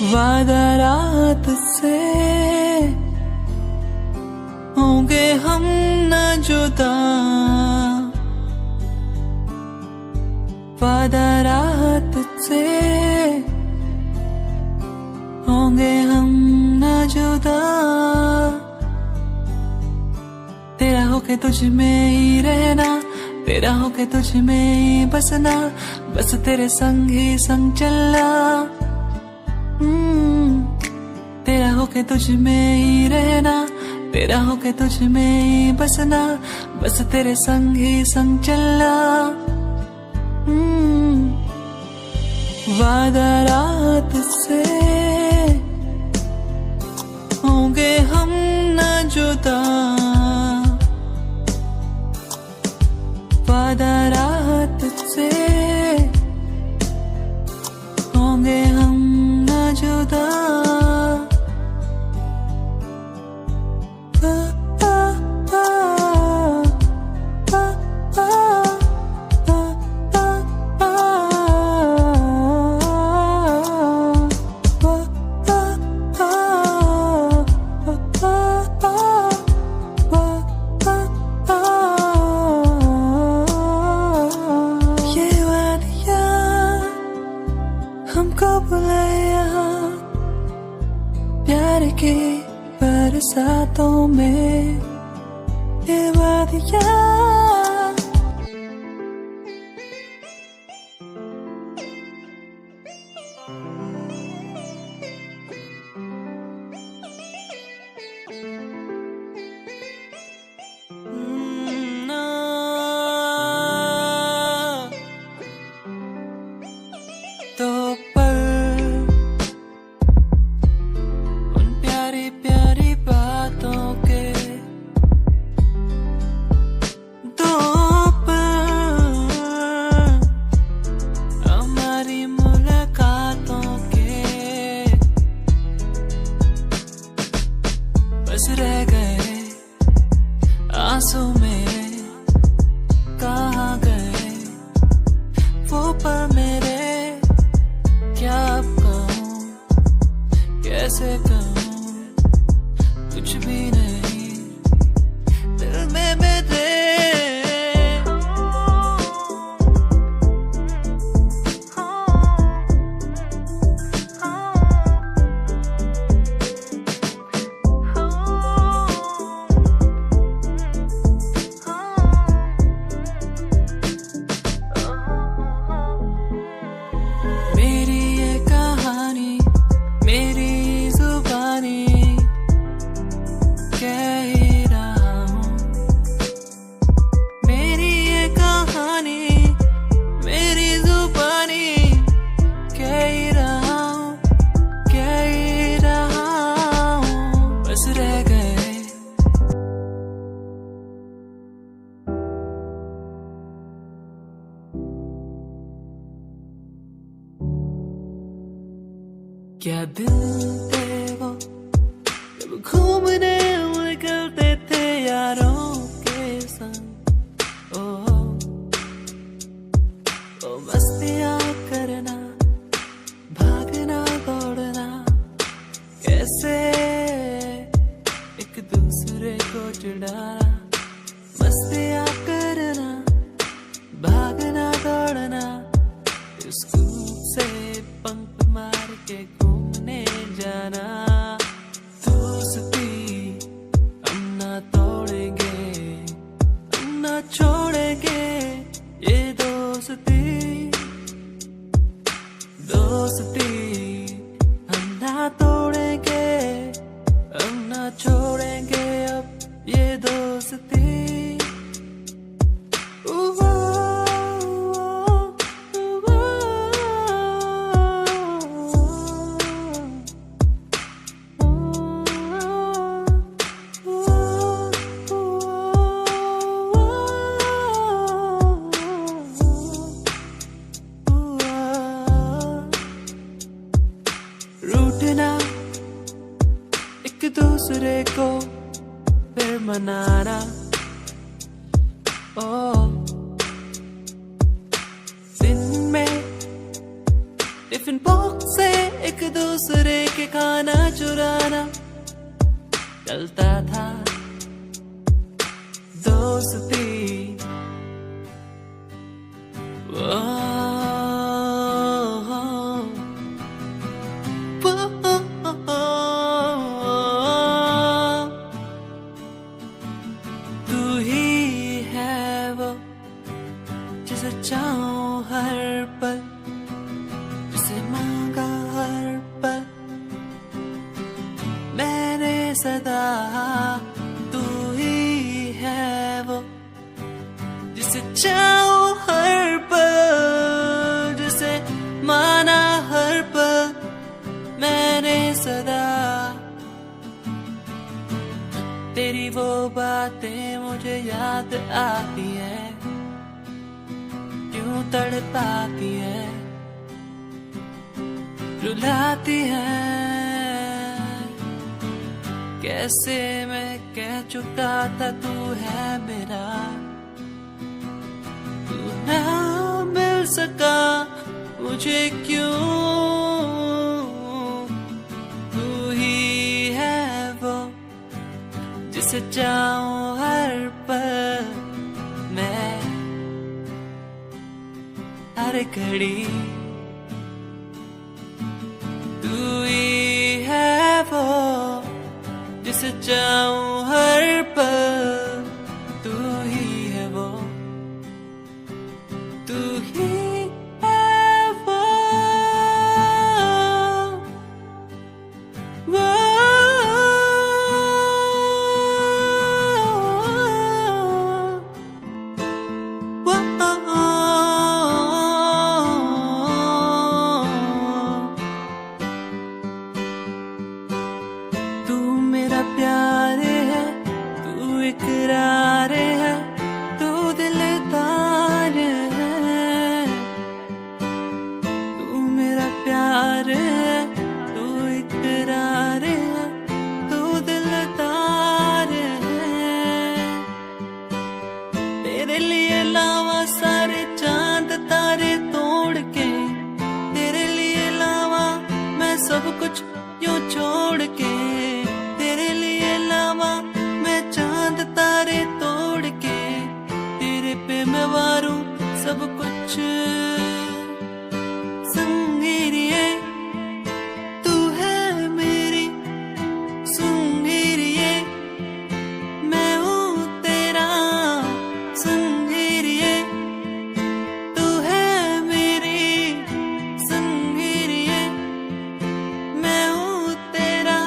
वादा रात से होंगे हम न जुदा वादा रहा तुझसे, होंगे हम न जुदा। तेरा होके तुझ में ही रहना, तेरा होके तुझ में ही बसना, बस तेरे संग ही संग चलना। तेरा होके तुझ में ही रहना, तेरा होके तुझ में ही बसना, बस तेरे संग ही संग चलना। वादा रहा तुझसे, होंगे हम न जुदा। वादा रहा तुझसे, होंगे हम न जुदा। हमको बुलाया प्यार के बरसातों में, ये वादियाँ तो पल उन प्यारी प्यारी बातों के, दो पल हमारी मुलाकातों के, बस रह गए आंसू मेरे, कहाँ गए वो पल मेरे। क्या अब कहूँ, कैसे कहूँ, कुछ भी नहीं दिल में मेरे। मेरी ये कहानी, मेरी जुबानी, कह ही रहा हूँ। मेरी ये कहानी, मेरी जुबानी, कह ही रहा हूँ, कह ही रहा हूँ, बस रह गए क्या दिन थे वो, जब घूमने निकलते थे यारों के संग। ओ मस्तियाँ करना, भागना दौड़ना, कैसे एक दूसरे को जुड़ाना। मस्तियाँ करना, भागना दौड़ना, स्कूल से पंख मार के घूमने जाना। दोस्ती हम ना तोड़ेंगे, हम ना छोड़ेंगे ये दोस्ती। दोस्ती हम ना तोड़ेंगे, हम ना छोड़ेंगे अब ये दोस्ती। रूठना एक दूसरे को फिर मनाना। दिन में टिफिन बॉक्स से एक दूसरे के खाना चुराना चलता था दोस्ती। सदा तू ही है वो जिसे चाहो हर पल, जिसे माना हर पल मैंने सदा। तेरी वो बातें मुझे याद आती है, क्यों तड़पाती है, रुलाती है। कैसे मैं कह चुका था तू है मेरा, तू ना मिल सका मुझे क्यों। तू ही है वो जिसे चाहूं हर पल मैं, हर घड़ी। तू ही है वो जिसे चाहूं हर पल, तू ही है वो, तू ही है वो, वो। तू मेरा प्यार है, तू इकरार है, तू दिलदार है। तू मेरा प्यार है, तू इकरार है, तू दिलदार है। तेरे लिए लावा सारे चांद तारे तोड़ के, तेरे लिए लावा मैं सब कुछ यूं छोड़ के। तेरे लिए लावा मैं चांद तारे तोड़ के, तेरे पे मैं वारूं सब कुछ। संगीरिए तू है मेरी, संगीरिए मैं हूँ तेरा। संगीरिए तू है मेरी, संगीरिए मैं हूँ तेरा।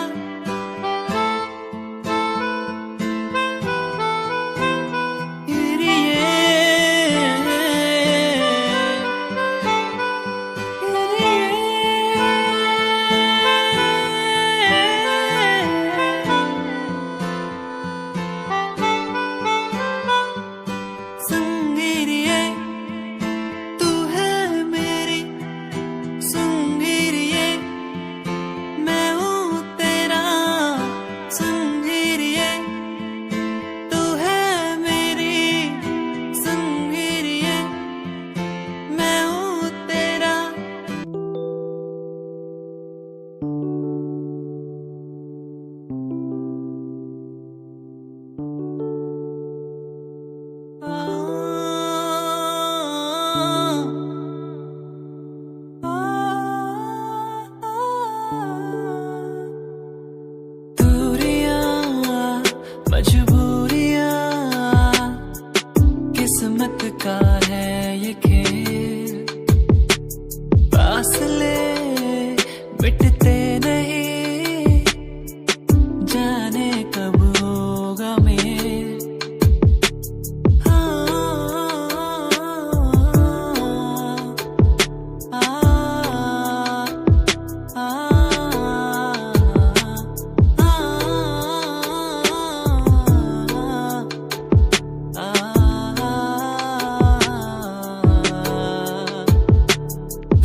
संगीरिए तू है मेरी, संगीरिए मैं हूँ तेरा। संगीरिए तू है मेरी, संगीरिए मैं हूँ तेरा। दूरियां मजबूरियां किस्मत का है ये खेल, फासले मिटते नहीं, जाने कब होगा मेल।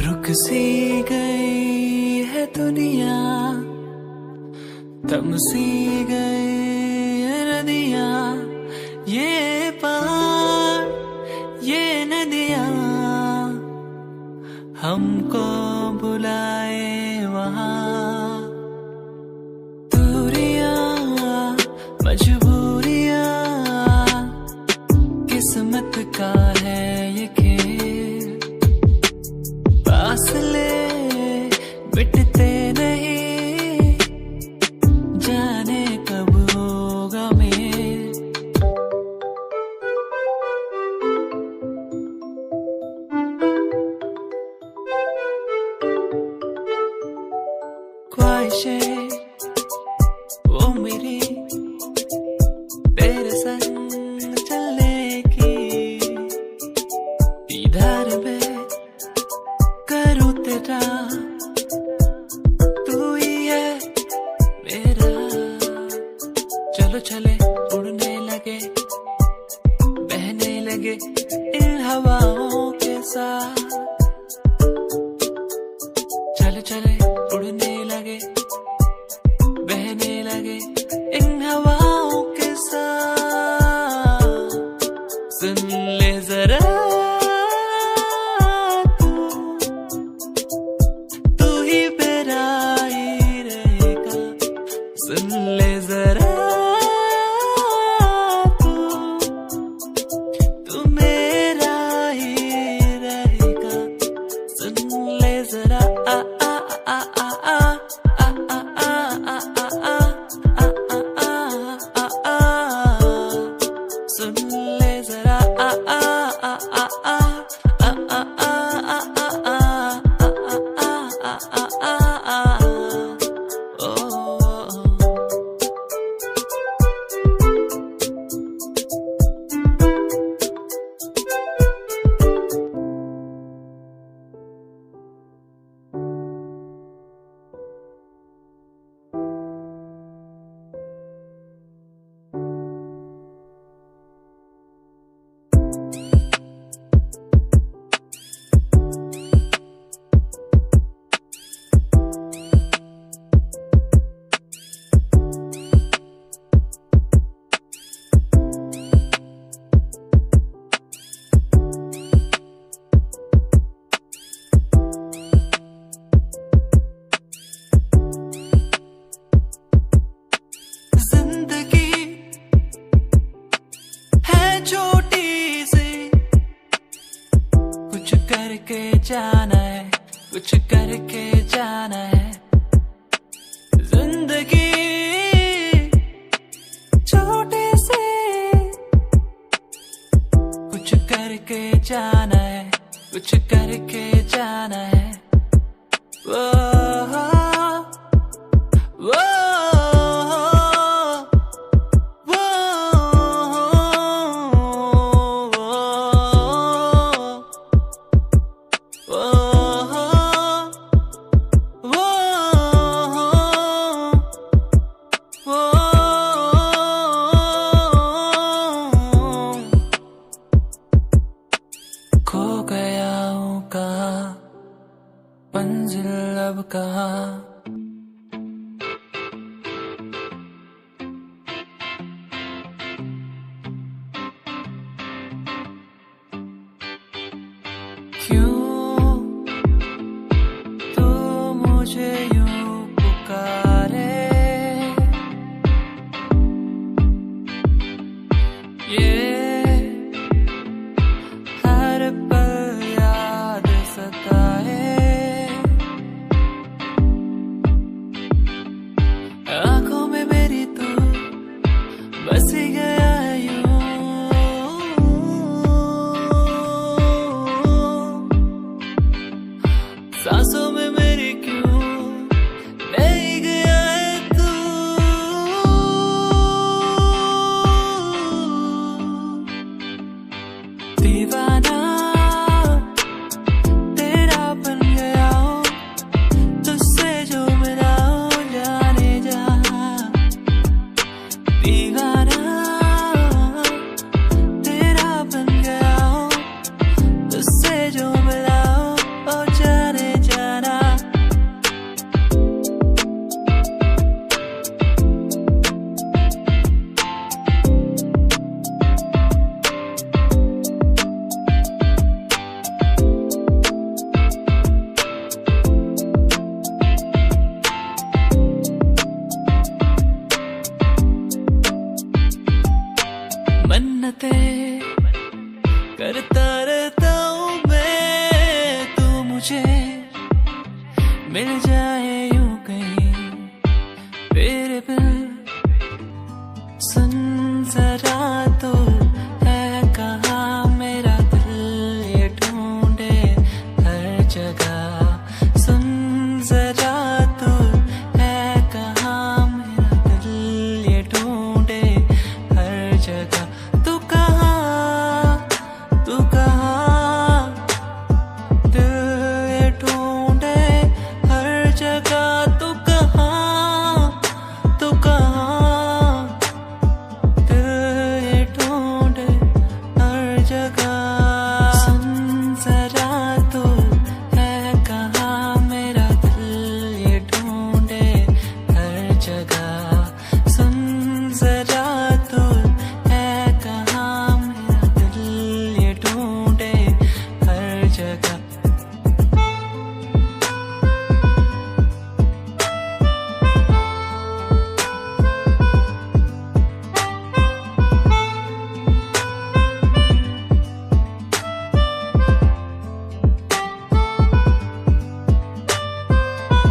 रुक सी गई है दुनिया, थम सी गई है नदियाँ, ये पहाड़ ये नदियाँ हमको बुलाए वहाँ। दूरियां मजबूरियां किस्मत का है ये खेल, फासले मिटते नहीं, जाने कब होगा मेल। ख्वाहिशें वो मेरी मेरा तू ही है मेरा। चलो चले उड़ने लगे बहने लगे इन हवाओं के साथ। चले चले उड़ने लगे बहने लगे इन हवाओं के साथ। सुन ले जरा तू ही मेरा ही रहेगा। सुन ले जरा तू मेरा ही रहेगा। सुन ले जरा आ आ आ आ आ आ आ आ आ आ आ आ। सुन ले जरा आ आ आ आ आ आ आ आ आ आ आ। जिंदगी है छोटी सी, कुछ करके जाना है, कुछ करके जाना है। जिंदगी छोटी सी, कुछ करके जाना है, कुछ करके जाना है। वो खो गया हूँ कहाँ, मंजिल अब कहाँ। क्यों तू मुझे यूं पुकारे, ये हर पल याद सताए। आंखों में मेरी तू बस गया यूं, सांसों में मेरी क्यों नहीं गया है तू। दीवाना तेरा बन गया हूँ, तुझसे जो मिला हूँ जाने जहाँ। दीवाना तेरा बन गया हूँ, तुझसे जो मिला हूँ ओ जाने जाना। मन्नतें करता रहता हूँ मैं, तू मुझे मिल जाए यूं कहीं तेरे बिन। सुन जरा तो है कहाँ मेरा दिल, ये ढूंढे हर जगह। सुन जरा तो है कहाँ मेरा दिल, ये ढूंढे हर जगह। तू कहाँ, तू कहाँ, दिल ये ढूंढे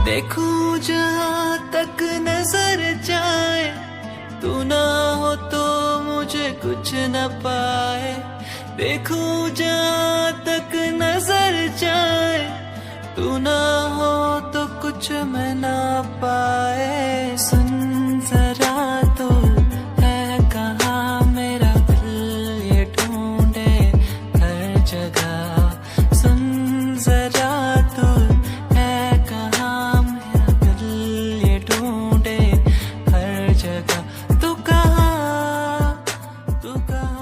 देखूं जहाँ तक नजर जाए, तू ना हो तो मुझे कुछ न पाए। देखूं जहाँ तक नजर जाए, तू ना हो तो कुछ मैं ना पाए। सुन जरा तो है कहाँ मेरा दिल ये ढूंढे हर जगह। सुन जरा तो है कहाँ मेरा दिल ये ढूंढे हर जगह। तू कहाँ, तू कहाँ।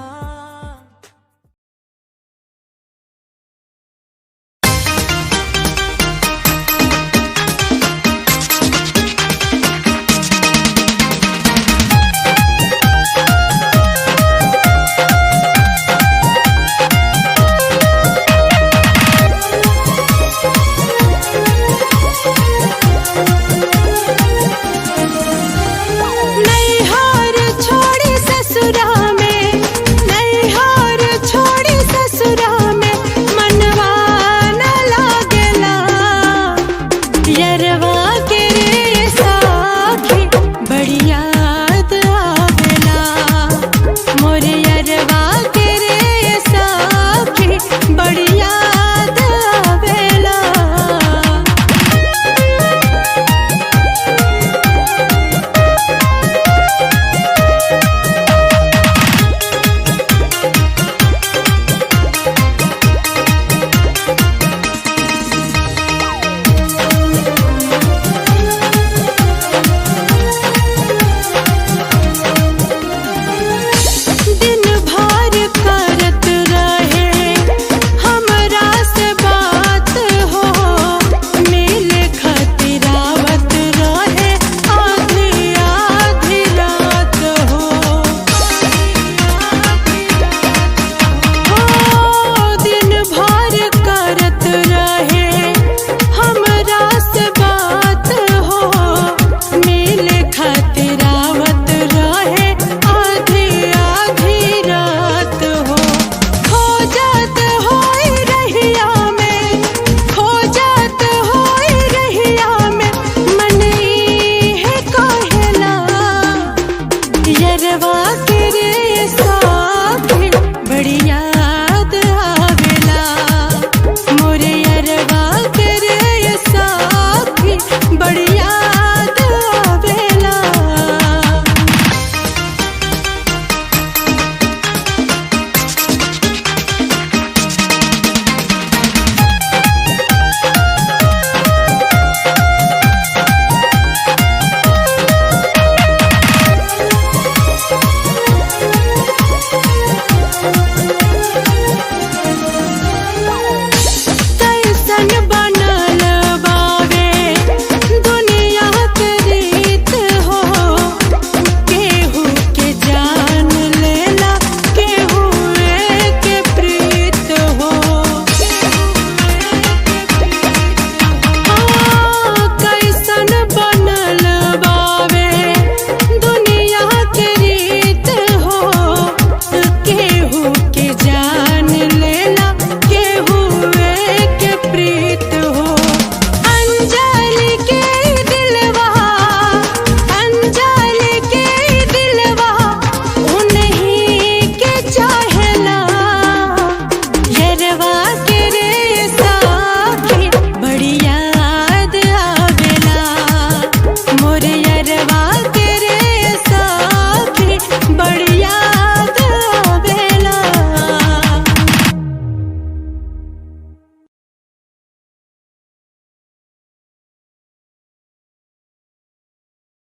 नैहार छोड़ी ससुरा में, नैहार छोड़ी ससुरा में, मनवा न लागेला।